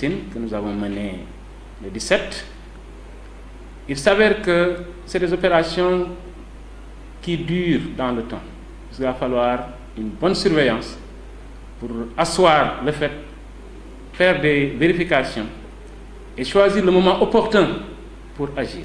que nous avons mené le 17, il s'avère que c'est des opérations qui durent dans le temps. Il va falloir une bonne surveillance pour asseoir le fait, faire des vérifications et choisir le moment opportun pour agir.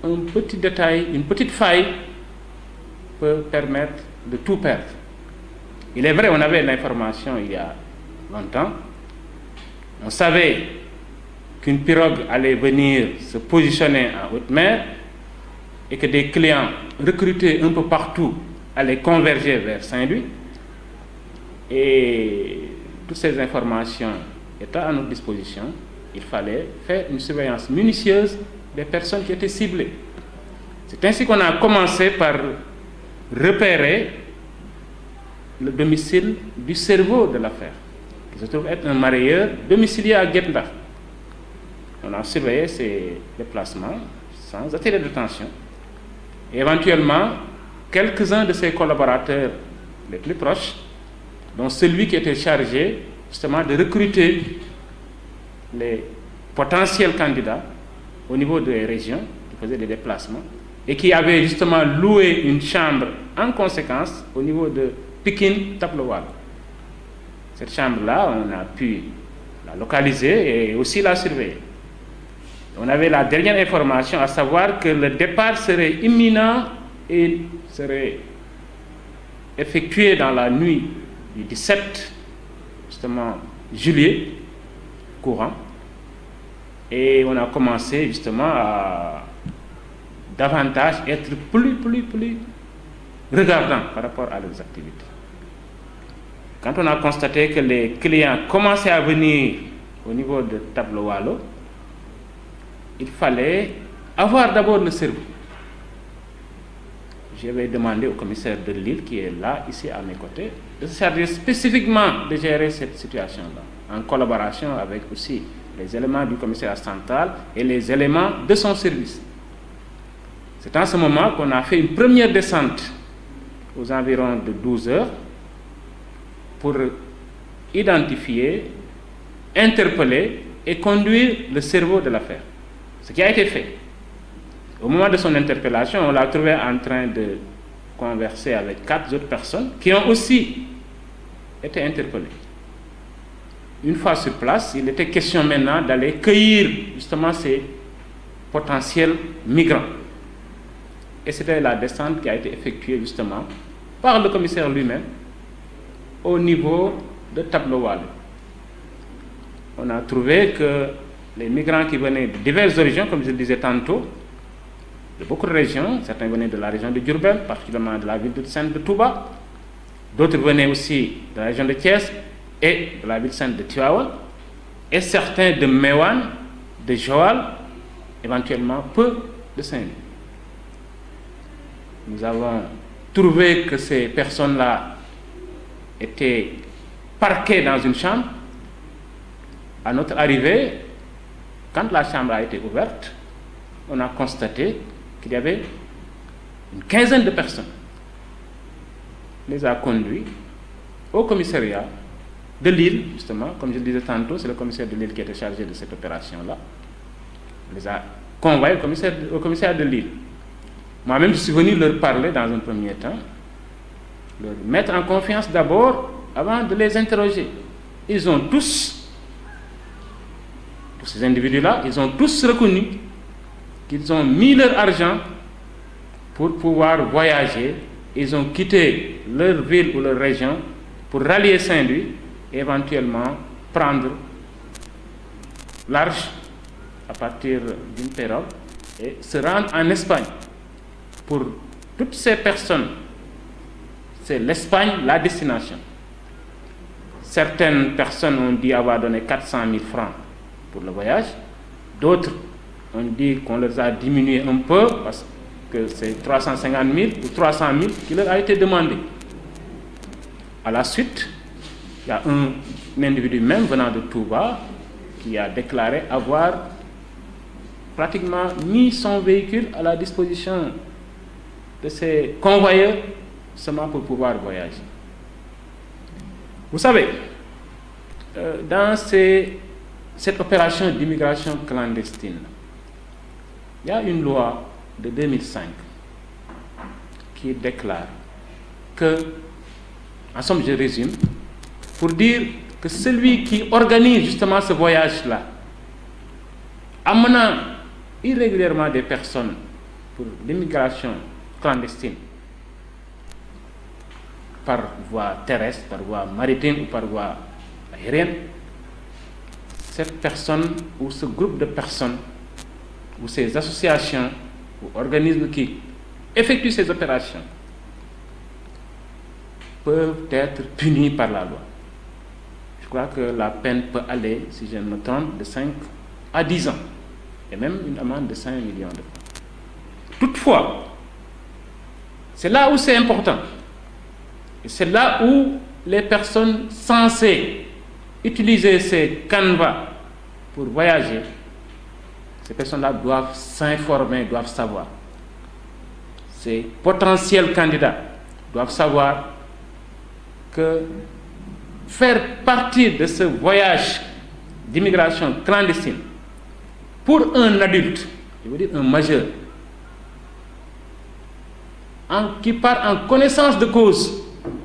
Un petit détail, une petite faille peut permettre de tout perdre. Il est vrai, on avait l'information il y a longtemps. On savait qu'une pirogue allait venir se positionner en haute mer et que des clients recrutés un peu partout allaient converger vers Saint-Louis. Et toutes ces informations étant à notre disposition, il fallait faire une surveillance minutieuse des personnes qui étaient ciblées. C'est ainsi qu'on a commencé par repérer le domicile du cerveau de l'affaire, qui se trouve être un marailleur domicilié à Guet Ndar. On a surveillé ses déplacements sans attirer d'attention. Et éventuellement, quelques-uns de ses collaborateurs les plus proches, dont celui qui était chargé justement de recruter les potentiels candidats au niveau des régions qui faisaient des déplacements et qui avait justement loué une chambre en conséquence au niveau de Pikine Taplowal. Cette chambre-là, on a pu la localiser et aussi la surveiller. On avait la dernière information, à savoir que le départ serait imminent et serait effectué dans la nuit du 17 justement juillet courant. Et on a commencé justement à davantage être plus regardant par rapport à leurs activités. Quand on a constaté que les clients commençaient à venir au niveau de Taplowalo, il fallait avoir d'abord le cerveau. J'avais demandé au commissaire de Lille, qui est là, ici à mes côtés, de se charger spécifiquement de gérer cette situation-là, en collaboration avec aussi les éléments du commissariat central et les éléments de son service. C'est en ce moment qu'on a fait une première descente aux environs de 12 heures pour identifier, interpeller et conduire le cerveau de l'affaire. Ce qui a été fait. Au moment de son interpellation, on l'a trouvé en train de converser avec 4 autres personnes qui ont aussi été interpellées. Une fois sur place, il était question maintenant d'aller cueillir justement ces potentiels migrants. Et c'était la descente qui a été effectuée justement par le commissaire lui-même au niveau de Taplowal. On a trouvé que les migrants qui venaient de diverses régions, comme je le disais tantôt, de beaucoup de régions, certains venaient de la région de Diourbel, particulièrement de la ville de Sainte de Touba, d'autres venaient aussi de la région de Thiès et de la ville sainte de Tivaouane, et certains de Mewan, de Joal, éventuellement peu de Saint-Louis. Nous avons trouvé que ces personnes-là étaient parquées dans une chambre. À notre arrivée, quand la chambre a été ouverte, on a constaté qu'il y avait une quinzaine de personnes. On les a conduits au commissariat de Lille, justement, comme je le disais tantôt, c'est le commissaire de Lille qui était chargé de cette opération-là. On les a convoyés au commissariat de Lille. Moi-même, je suis venu leur parler dans un premier temps, leur mettre en confiance d'abord avant de les interroger. Ils ont tous ces individus-là, ils ont tous reconnu qu'ils ont mis leur argent pour pouvoir voyager. Ils ont quitté leur ville ou leur région pour rallier Saint-Louis et éventuellement prendre l'arche à partir d'une pirogue et se rendre en Espagne. Pour toutes ces personnes, c'est l'Espagne la destination. Certaines personnes ont dit avoir donné 400 000 francs pour le voyage. D'autres ont dit qu'on leur a diminué un peu parce que c'est 350 000 ou 300 000 qui leur a été demandé. À la suite, il y a un individu même venant de Touba qui a déclaré avoir pratiquement mis son véhicule à la disposition de ces convoyeurs seulement pour pouvoir voyager. Vous savez, dans cette opération d'immigration clandestine, il y a une loi de 2005 qui déclare que, en somme, je résume, pour dire que celui qui organise justement ce voyage-là, amenant irrégulièrement des personnes pour l'immigration clandestine, par voie terrestre, par voie maritime ou par voie aérienne, cette personne ou ce groupe de personnes ou ces associations ou organismes qui effectuent ces opérations peuvent être punis par la loi. Je crois que la peine peut aller, si je ne me trompe, de 5 à 10 ans et même une amende de 5 millions de francs. Toutefois, c'est là où c'est important. Et c'est là où les personnes censées utiliser ces canevas pour voyager, ces personnes-là doivent s'informer, doivent savoir. Ces potentiels candidats doivent savoir que faire partie de ce voyage d'immigration clandestine pour un adulte, je veux dire un majeur, qui part en connaissance de cause,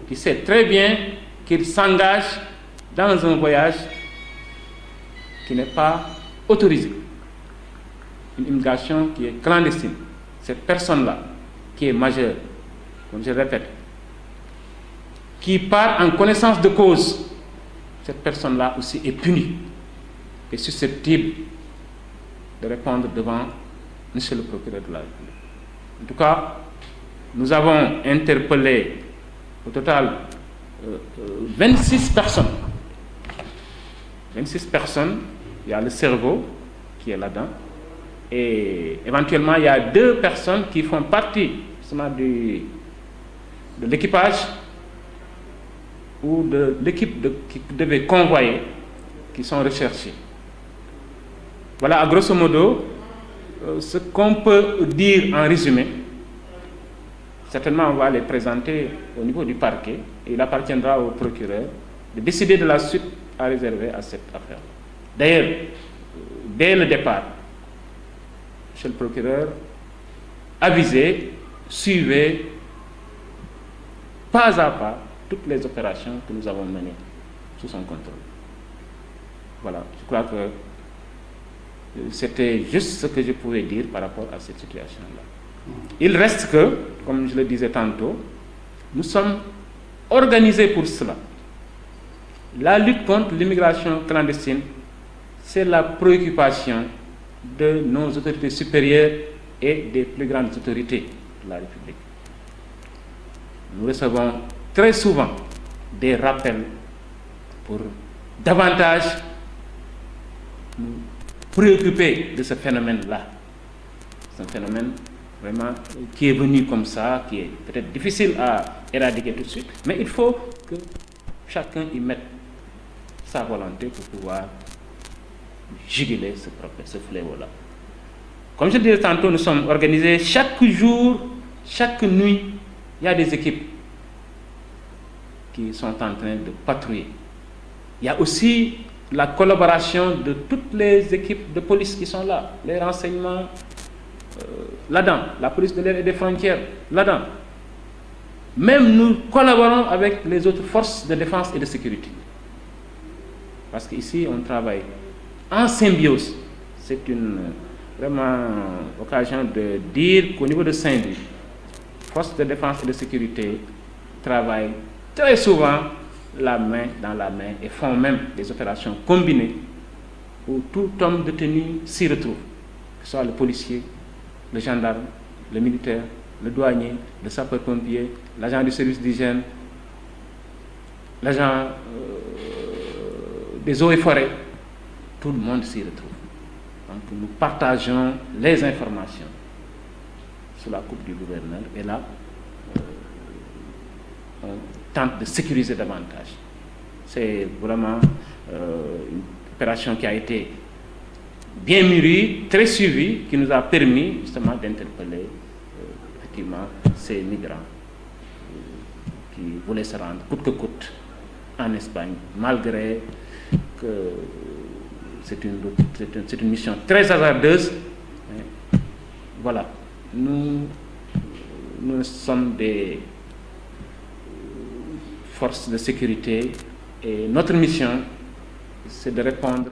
qui sait très bien qu'il s'engage dans un voyage qui n'est pas autorisé, une immigration qui est clandestine. Cette personne-là, qui est majeure, comme je le répète, qui part en connaissance de cause, cette personne-là aussi est punie et susceptible de répondre devant Monsieur le procureur de la République. En tout cas, nous avons interpellé au total 26 personnes. 26 personnes, il y a le cerveau qui est là-dedans, et éventuellement il y a 2 personnes qui font partie justement de l'équipage ou de l'équipe qui devait convoyer, qui sont recherchés. Voilà, à grosso modo, ce qu'on peut dire en résumé. Certainement, on va les présenter au niveau du parquet et il appartiendra au procureur de décider de la suite à réserver à cette affaire. D'ailleurs, dès le départ, Monsieur le procureur avisait, suivait pas à pas toutes les opérations que nous avons menées sous son contrôle. Voilà, je crois que c'était juste ce que je pouvais dire par rapport à cette situation-là. Il reste que, comme je le disais tantôt, nous sommes organisés pour cela. La lutte contre l'immigration clandestine, c'est la préoccupation de nos autorités supérieures et des plus grandes autorités de la République. Nous recevons très souvent des rappels pour davantage nous préoccuper de ce phénomène-là. C'est un phénomène vraiment qui est venu comme ça, qui est peut-être difficile à éradiquer tout de suite, mais il faut que chacun y mette sa volonté pour pouvoir juguler ce fléau-là. Comme je le disais tantôt, nous sommes organisés chaque jour, chaque nuit, il y a des équipes qui sont en train de patrouiller. Il y a aussi la collaboration de toutes les équipes de police qui sont là, les renseignements là-dedans, la police de l'air et des frontières là-dedans. Même nous collaborons avec les autres forces de défense et de sécurité. Parce qu'ici, on travaille en symbiose. C'est une vraiment occasion de dire qu'au niveau de Saint-Louis, forces de défense et de sécurité travaillent très souvent la main dans la main et font même des opérations combinées où tout homme détenu s'y retrouve, que ce soit le policier, le gendarme, le militaire, le douanier, le sapeur-pompier, l'agent du service d'hygiène, l'agent des eaux et forêts, tout le monde s'y retrouve. Donc nous partageons les informations sous la coupe du gouverneur et là, on tente de sécuriser davantage. C'est vraiment une opération qui a été bien mûrie, très suivie, qui nous a permis justement d'interpeller effectivement ces migrants qui voulaient se rendre coûte que coûte en Espagne, malgré que c'est une mission très hasardeuse. Voilà, nous sommes des forces de sécurité et notre mission, c'est de répondre